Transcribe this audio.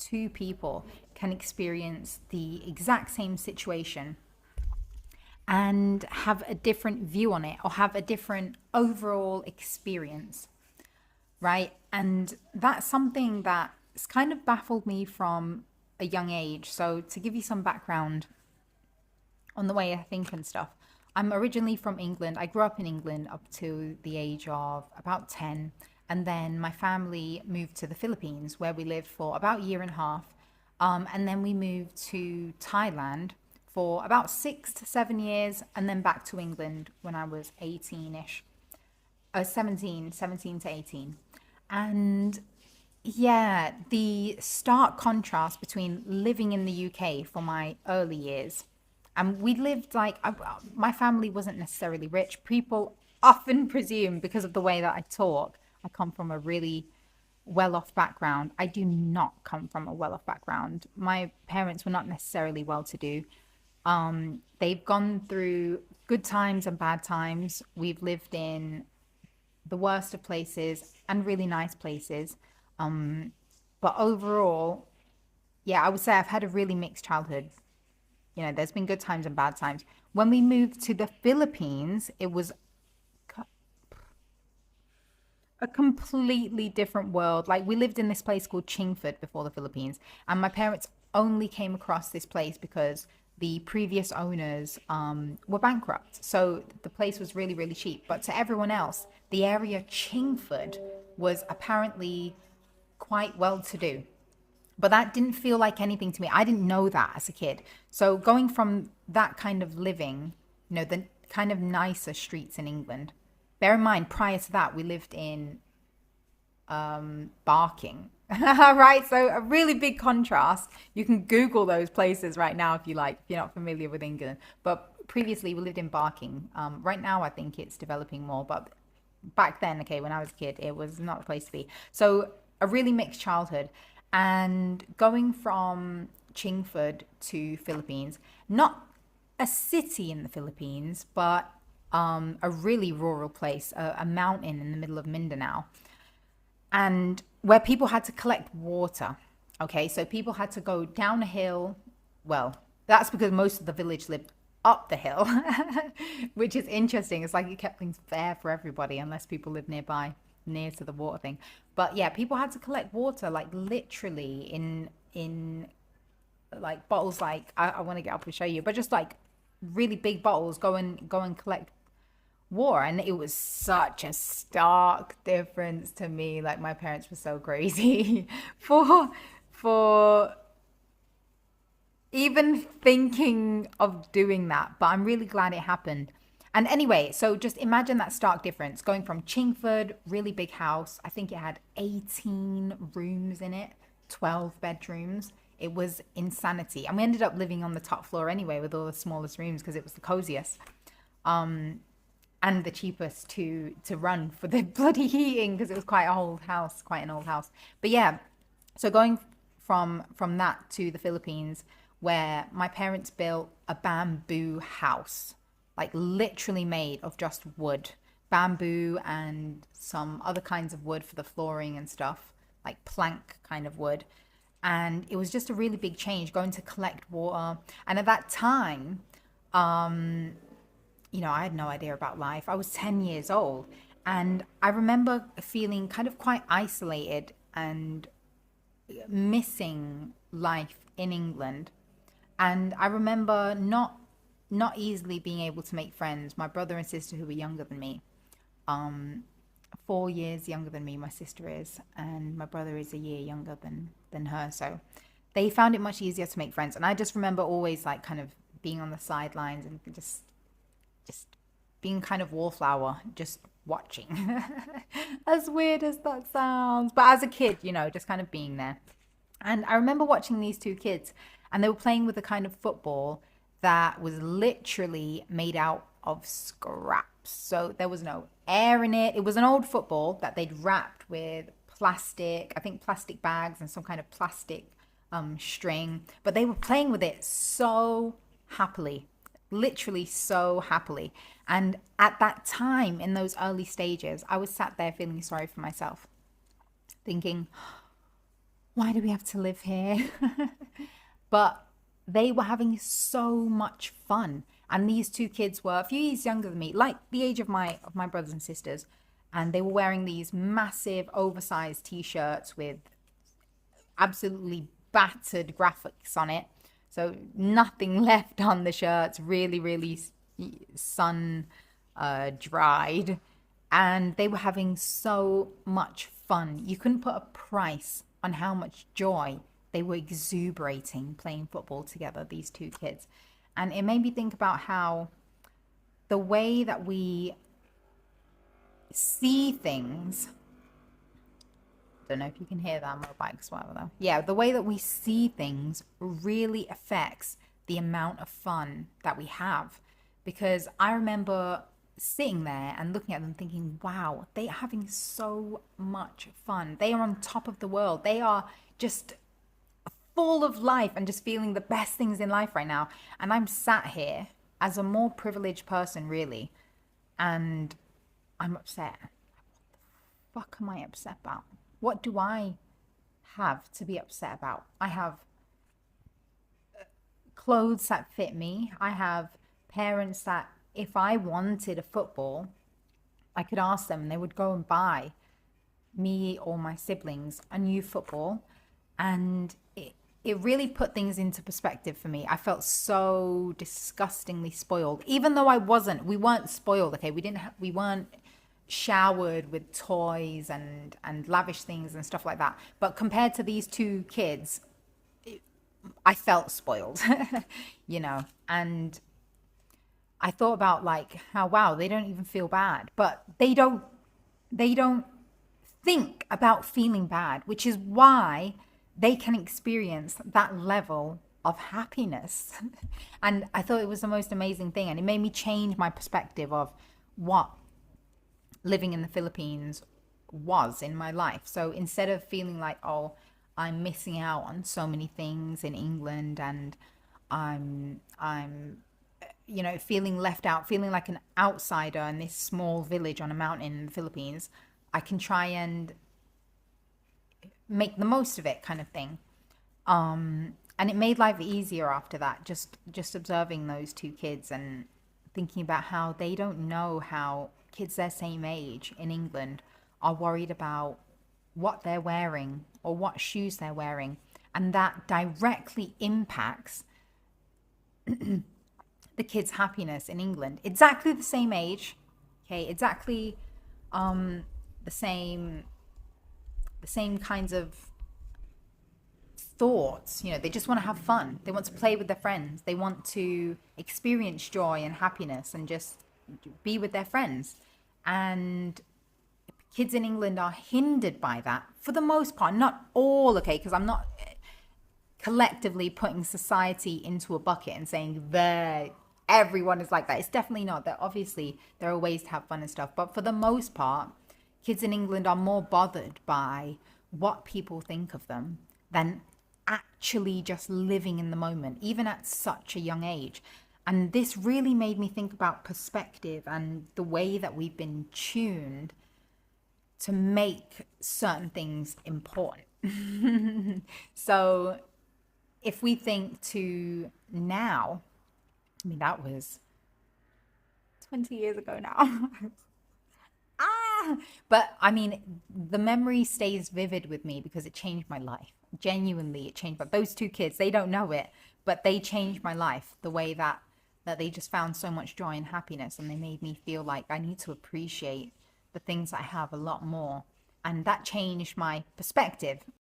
two people can experience the exact same situation and have a different view on it or have a different overall experience, right? And that's something that's kind of baffled me from a young age. So, to give you some background on the way I think and stuff, I'm originally from England. I grew up in England up to the age of about 10. And then my family moved to the Philippines, where we lived for about a year and a half. And then we moved to Thailand for about 6 to 7 years, and then back to England when I was 18 ish. 17 to 18. And yeah, the stark contrast between living in the UK for my early years, and we lived like my family wasn't necessarily rich. People often presume because of the way that I talk, I come from a really well off background. I do not come from a well off background. My parents were not necessarily well to do. They've gone through good times and bad times. We've lived in the worst of places and really nice places. But overall, yeah, I would say I've had a really mixed childhood. You know, there's been good times and bad times. When we moved to the Philippines, it was a completely different world. Like we lived in this place called Chingford before the Philippines, and my parents only came across this place because the previous owners were bankrupt. So the place was really, really cheap. But to everyone else, the area Chingford was apparently quite well to do. But that didn't feel like anything to me. I didn't know that as a kid. So going from that kind of living, you know, the kind of nicer streets in England. Bear in mind, prior to that, we lived in Barking, right? So a really big contrast. You can Google those places right now if you like, if you're not familiar with England. But previously, we lived in Barking. Right now, I think it's developing more. But back then, okay, when I was a kid, it was not a place to be. So a really mixed childhood. And going from Chingford to Philippines, not a city in the Philippines, but a really rural place, a mountain in the middle of Mindanao, and where people had to collect water. Okay, so people had to go down a hill. Well, that's because most of the village lived up the hill, which is interesting. It's like it kept things fair for everybody, unless people lived nearby, near to the water thing. But yeah, people had to collect water, like literally in like bottles. Like I want to get up and show you, but just like really big bottles. Go and collect war. And it was such a stark difference to me. Like my parents were so crazy for even thinking of doing that, but I'm really glad it happened. And anyway, so just imagine that stark difference going from Chingford, really big house. I think it had 18 rooms in it, 12 bedrooms. It was insanity. And we ended up living on the top floor anyway with all the smallest rooms because it was the coziest. And the cheapest to run for the bloody heating because it was quite an old house. But yeah, so going from that to the Philippines, where my parents built a bamboo house, like literally made of just wood, bamboo and some other kinds of wood for the flooring and stuff, like plank kind of wood. And it was just a really big change going to collect water. And at that time, you know, I had no idea about life. I was 10 years old. And I remember feeling kind of quite isolated and missing life in England. And I remember not easily being able to make friends. My brother and sister who were younger than me, 4 years younger than me, my sister is, and my brother is a year younger than her. So they found it much easier to make friends. And I just remember always like kind of being on the sidelines and just being kind of wallflower, just watching. As weird as that sounds. But as a kid, you know, just kind of being there. And I remember watching these two kids, and they were playing with a kind of football that was literally made out of scraps. So there was no air in it. It was an old football that they'd wrapped with plastic, I think plastic bags and some kind of plastic string. But they were playing with it so happily, literally so happily. And at that time, in those early stages, I was sat there feeling sorry for myself, thinking, why do we have to live here? But they were having so much fun. And these two kids were a few years younger than me, like the age of my brothers and sisters. And they were wearing these massive oversized t-shirts with absolutely battered graphics on it. So nothing left on the shirts, really, really sun dried. And they were having so much fun. You couldn't put a price on how much joy they were exuberating playing football together, these two kids. And it made me think about how the way that we see things, don't know if you can hear that motorbikes, whatever though. Yeah, the way that we see things really affects the amount of fun that we have. Because I remember sitting there and looking at them thinking, wow, they are having so much fun. They are on top of the world. They are just full of life and just feeling the best things in life right now. And I'm sat here as a more privileged person, really, and I'm upset. What the fuck am I upset about? What do I have to be upset about? I have clothes that fit me. I have parents that, if I wanted a football, I could ask them and they would go and buy me or my siblings a new football. And it really put things into perspective for me. I felt so disgustingly spoiled, even though we weren't spoiled. Okay, we weren't showered with toys and lavish things and stuff like that. But compared to these two kids, I felt spoiled, you know. And I thought about like how, wow, they don't even feel bad, but they don't think about feeling bad, which is why they can experience that level of happiness. And I thought it was the most amazing thing. And it made me change my perspective of what living in the Philippines was in my life. So instead of feeling like, oh, I'm missing out on so many things in England and I'm you know, feeling left out, feeling like an outsider in this small village on a mountain in the Philippines, I can try and make the most of it, kind of thing. And it made life easier after that, just observing those two kids and thinking about how they don't know how kids their same age in England are worried about what they're wearing or what shoes they're wearing. And that directly impacts the kids' happiness in England. Exactly the same age, okay, exactly the same kinds of thoughts. You know, they just want to have fun. They want to play with their friends. They want to experience joy and happiness and just be with their friends. And kids in England are hindered by that for the most part. Not all, okay, because I'm not collectively putting society into a bucket and saying everyone is like that. It's definitely not. That obviously there are ways to have fun and stuff, but for the most part, kids in England are more bothered by what people think of them than actually just living in the moment, even at such a young age. And this really made me think about perspective and the way that we've been tuned to make certain things important. So if we think to now, I mean, that was 20 years ago now. But I mean, the memory stays vivid with me because it changed my life. Genuinely, it changed. But those two kids, they don't know it, but they changed my life the way that they just found so much joy and happiness, and they made me feel like I need to appreciate the things I have a lot more. And that changed my perspective